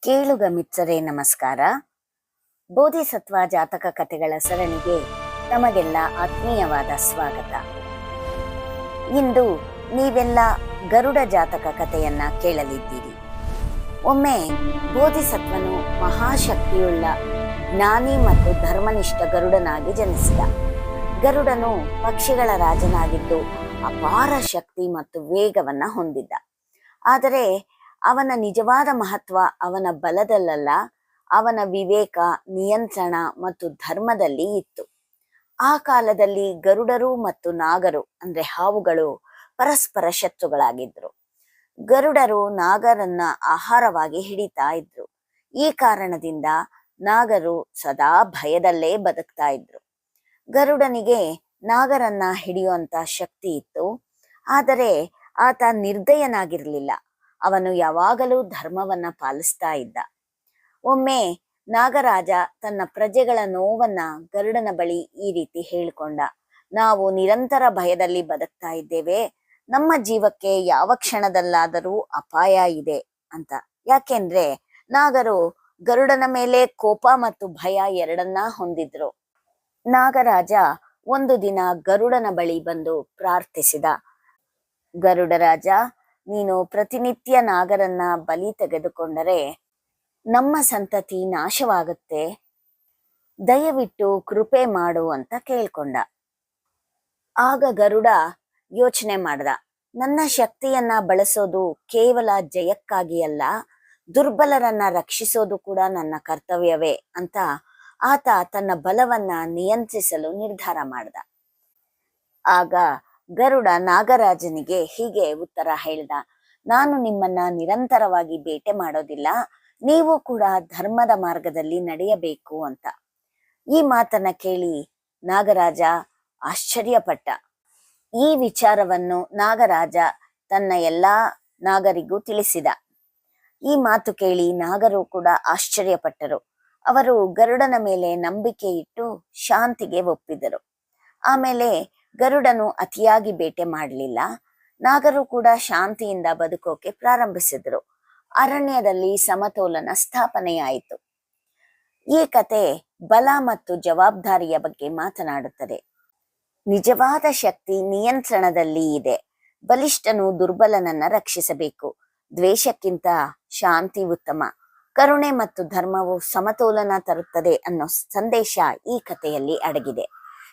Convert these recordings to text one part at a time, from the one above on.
ಕೇಳುಗ ಮಿತ್ರರೇ ನಮಸ್ಕಾರ. ಬೋಧಿಸತ್ವ ಜಾತಕ ಕಥೆಗಳ ಸರಣಿಗೆ ತಮಗೆಲ್ಲ ಆತ್ಮೀಯವಾದ ಸ್ವಾಗತ. ಇಂದು ನೀವೆಲ್ಲ ಗರುಡ ಜಾತಕ ಕಥೆಯನ್ನ ಕೇಳಲಿದ್ದೀರಿ. ಒಮ್ಮೆ ಬೋಧಿಸತ್ವನು ಮಹಾಶಕ್ತಿಯುಳ್ಳ ಜ್ಞಾನಿ ಮತ್ತು ಧರ್ಮನಿಷ್ಠ ಗರುಡನಾಗಿ ಜನಿಸಿದ. ಗರುಡನು ಪಕ್ಷಿಗಳ ರಾಜನಾಗಿದ್ದು ಅಪಾರ ಶಕ್ತಿ ಮತ್ತು ವೇಗವನ್ನ ಹೊಂದಿದ್ದ. ಆದರೆ ಅವನ ನಿಜವಾದ ಮಹತ್ವ ಅವನ ಬಲದಲ್ಲ, ಅವನ ವಿವೇಕ, ನಿಯಂತ್ರಣ ಮತ್ತು ಧರ್ಮದಲ್ಲಿ ಇತ್ತು. ಆ ಕಾಲದಲ್ಲಿ ಗರುಡರು ಮತ್ತು ನಾಗರು ಅಂದ್ರೆ ಹಾವುಗಳು ಪರಸ್ಪರ ಶತ್ರುಗಳಾಗಿದ್ರು. ಗರುಡರು ನಾಗರನ್ನ ಆಹಾರವಾಗಿ ಹಿಡಿತಾ ಇದ್ರು. ಈ ಕಾರಣದಿಂದ ನಾಗರು ಸದಾ ಭಯದಲ್ಲೇ ಬದುಕ್ತಾ ಇದ್ರು. ಗರುಡನಿಗೆ ನಾಗರನ್ನ ಹಿಡಿಯುವಂತ ಶಕ್ತಿ ಇತ್ತು, ಆದರೆ ಆತ ನಿರ್ದಯನಾಗಿರ್ಲಿಲ್ಲ. ಅವನು ಯಾವಾಗಲೂ ಧರ್ಮವನ್ನ ಪಾಲಿಸ್ತಾ ಇದ್ದ. ಒಮ್ಮೆ ನಾಗರಾಜ ತನ್ನ ಪ್ರಜೆಗಳ ನೋವನ್ನ ಗರುಡನ ಬಳಿ ಈ ರೀತಿ ಹೇಳಿಕೊಂಡ. ನಾವು ನಿರಂತರ ಭಯದಲ್ಲಿ ಬದುಕ್ತಾ ಇದ್ದೇವೆ, ನಮ್ಮ ಜೀವಕ್ಕೆ ಯಾವ ಕ್ಷಣದಲ್ಲಾದರೂ ಅಪಾಯ ಇದೆ ಅಂತ. ಯಾಕೆಂದ್ರೆ ನಾಗರು ಗರುಡನ ಮೇಲೆ ಕೋಪ ಮತ್ತು ಭಯ ಎರಡನ್ನ ಹೊಂದಿದ್ರು. ನಾಗರಾಜ ಒಂದು ದಿನ ಗರುಡನ ಬಳಿ ಬಂದು ಪ್ರಾರ್ಥಿಸಿದ. ಗರುಡರಾಜ, ನೀನು ಪ್ರತಿನಿತ್ಯ ನಾಗರನ್ನ ಬಲಿ ತೆಗೆದುಕೊಂಡರೆ ನಮ್ಮ ಸಂತತಿ ನಾಶವಾಗುತ್ತೆ, ದಯವಿಟ್ಟು ಕೃಪೆ ಮಾಡು ಅಂತ ಕೇಳ್ಕೊಂಡ. ಆಗ ಗರುಡ ಯೋಚನೆ ಮಾಡ್ದ, ನನ್ನ ಶಕ್ತಿಯನ್ನ ಬಳಸೋದು ಕೇವಲ ಜಯಕ್ಕಾಗಿ ಅಲ್ಲ, ದುರ್ಬಲರನ್ನ ರಕ್ಷಿಸೋದು ಕೂಡ ನನ್ನ ಕರ್ತವ್ಯವೇ ಅಂತ ಆತ ತನ್ನ ಬಲವನ್ನ ನಿಯಂತ್ರಿಸಲು ನಿರ್ಧಾರ ಮಾಡ್ದ. ಆಗ ಗರುಡ ನಾಗರಾಜನಿಗೆ ಹೀಗೆ ಉತ್ತರ ಹೇಳ್ದ, ನಾನು ನಿಮ್ಮನ್ನ ನಿರಂತರವಾಗಿ ಬೇಟೆ ಮಾಡೋದಿಲ್ಲ, ನೀವು ಕೂಡ ಧರ್ಮದ ಮಾರ್ಗದಲ್ಲಿ ನಡೆಯಬೇಕು ಅಂತ. ಈ ಮಾತನ್ನ ಕೇಳಿ ನಾಗರಾಜ ಆಶ್ಚರ್ಯಪಟ್ಟ. ಈ ವಿಚಾರವನ್ನು ನಾಗರಾಜ ತನ್ನ ಎಲ್ಲಾ ನಾಗರಿಗೂ ತಿಳಿಸಿದ. ಈ ಮಾತು ಕೇಳಿ ನಾಗರು ಕೂಡ ಆಶ್ಚರ್ಯಪಟ್ಟರು. ಅವರು ಗರುಡನ ಮೇಲೆ ನಂಬಿಕೆ ಇಟ್ಟು ಶಾಂತಿಗೆ ಒಪ್ಪಿದರು. ಆಮೇಲೆ ಗರುಡನು ಅತಿಯಾಗಿ ಬೇಟೆ ಮಾಡಲಿಲ್ಲ. ನಾಗರು ಕೂಡ ಶಾಂತಿಯಿಂದ ಬದುಕೋಕೆ ಪ್ರಾರಂಭಿಸಿದ್ರು. ಅರಣ್ಯದಲ್ಲಿ ಸಮತೋಲನ ಸ್ಥಾಪನೆಯಾಯಿತು. ಈ ಕತೆ ಬಲ ಮತ್ತು ಜವಾಬ್ದಾರಿಯ ಬಗ್ಗೆ ಮಾತನಾಡುತ್ತದೆ. ನಿಜವಾದ ಶಕ್ತಿ ನಿಯಂತ್ರಣದಲ್ಲಿ ಇದೆ. ಬಲಿಷ್ಠನು ದುರ್ಬಲನನ್ನ ರಕ್ಷಿಸಬೇಕು. ದ್ವೇಷಕ್ಕಿಂತ ಶಾಂತಿ ಉತ್ತಮ. ಕರುಣೆ ಮತ್ತು ಧರ್ಮವು ಸಮತೋಲನ ತರುತ್ತದೆ ಅನ್ನೋ ಸಂದೇಶ ಈ ಕಥೆಯಲ್ಲಿ ಅಡಗಿದೆ.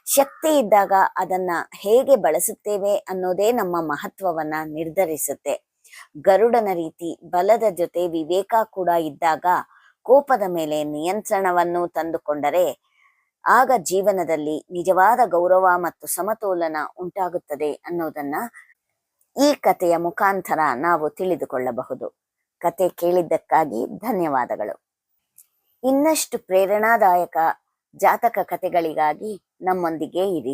ಶಕ್ತಿ ಇದ್ದಾಗ ಅದನ್ನ ಹೇಗೆ ಬಳಸುತ್ತೇವೆ ಅನ್ನೋದೇ ನಮ್ಮ ಮಹತ್ವವನ್ನ ನಿರ್ಧರಿಸುತ್ತೆ. ಗರುಡನ ರೀತಿ ಬಲದ ಜೊತೆ ವಿವೇಕ ಕೂಡ ಇದ್ದಾಗ ಕೋಪದ ಮೇಲೆ ನಿಯಂತ್ರಣವನ್ನು ತಂದುಕೊಂಡರೆ ಆಗ ಜೀವನದಲ್ಲಿ ನಿಜವಾದ ಗೌರವ ಮತ್ತು ಸಮತೋಲನ ಉಂಟಾಗುತ್ತದೆ ಅನ್ನೋದನ್ನ ಈ ಕಥೆಯ ಮುಖಾಂತರ ನಾವು ತಿಳಿದುಕೊಳ್ಳಬಹುದು. ಕತೆ ಕೇಳಿದ್ದಕ್ಕಾಗಿ ಧನ್ಯವಾದಗಳು. ಇನ್ನಷ್ಟು ಪ್ರೇರಣಾದಾಯಕ ಜಾತಕ ಕಥೆಗಳಿಗಾಗಿ ನಮ್ಮೊಂದಿಗೆ ಇರಿ.